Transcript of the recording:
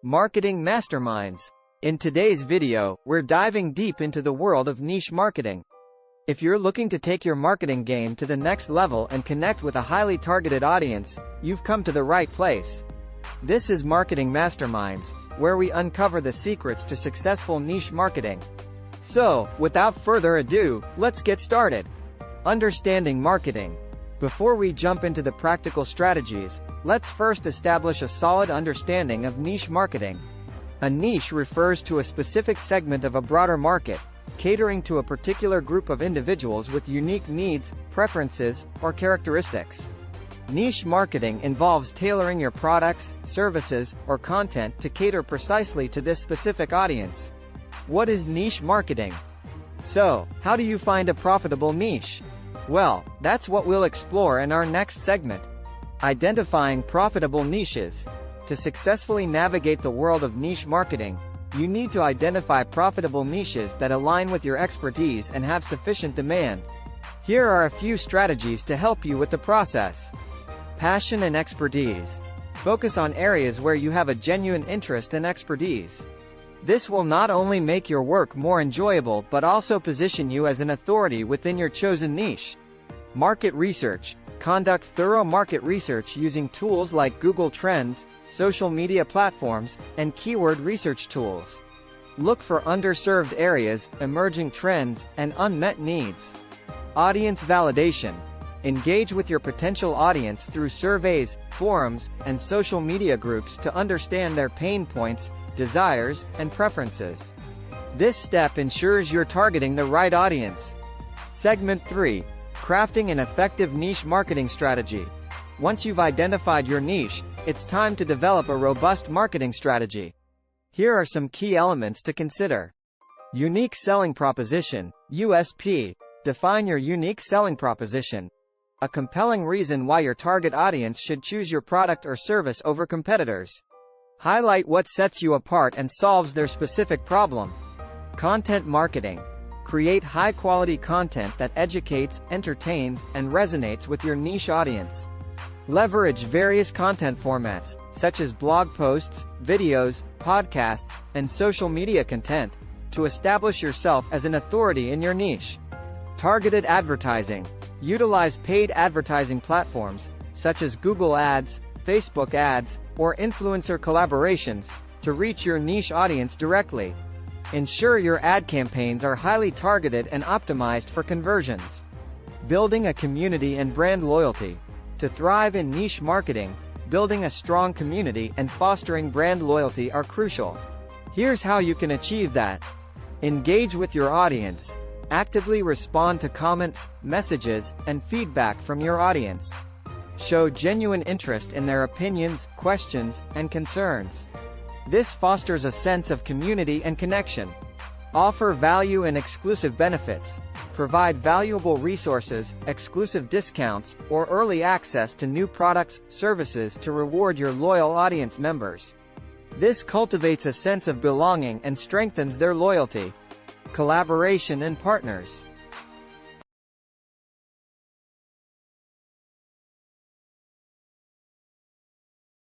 Marketing Masterminds. In today's video, we're diving deep into the world of niche marketing. If you're looking to take your marketing game to the next level and connect with a highly targeted audience, you've come to the right place. This is Marketing Masterminds, where we uncover the secrets to successful niche marketing. So, without further ado, let's get started. Understanding marketing. Before we jump into the practical strategies, let's first establish a solid understanding of niche marketing. A niche refers to a specific segment of a broader market, catering to a particular group of individuals with unique needs, preferences, or characteristics. Niche marketing involves tailoring your products, services, or content to cater precisely to this specific audience. What is niche marketing? So, how do you find a profitable niche? Well, that's what we'll explore in our next segment. Identifying profitable niches. To successfully navigate the world of niche marketing, you need to identify profitable niches that align with your expertise and have sufficient demand. Here are a few strategies to help you with the process. Passion and expertise. Focus on areas where you have a genuine interest and expertise. This will not only make your work more enjoyable but also position you as an authority within your chosen niche. Market research. Conduct thorough market research using tools like Google Trends, social media platforms, and keyword research tools. Look for underserved areas, emerging trends, and unmet needs. Audience validation. Engage with your potential audience through surveys, forums, and social media groups to understand their pain points, desires, and preferences. This step ensures you're targeting the right audience. Segment 3. Crafting an effective niche marketing strategy. Once you've identified your niche, it's time to develop a robust marketing strategy. Here are some key elements to consider. Unique selling proposition, USP. Define your unique selling proposition. A compelling reason why your target audience should choose your product or service over competitors. Highlight what sets you apart and solves their specific problem. Content marketing. Create high-quality content that educates, entertains, and resonates with your niche audience. Leverage various content formats, such as blog posts, videos, podcasts, and social media content, to establish yourself as an authority in your niche. Targeted advertising. Utilize paid advertising platforms, such as Google Ads, Facebook ads, or influencer collaborations, to reach your niche audience directly. Ensure your ad campaigns are highly targeted and optimized for conversions. Building a community and brand loyalty. To thrive in niche marketing, building a strong community and fostering brand loyalty are crucial. Here's how you can achieve that. Engage with your audience. Actively respond to comments, messages, and feedback from your audience. Show genuine interest in their opinions, questions, and concerns. This fosters a sense of community and connection. Offer value and exclusive benefits. Provide valuable resources, exclusive discounts, or early access to new products, services to reward your loyal audience members. This cultivates a sense of belonging and strengthens their loyalty. Collaboration and partners.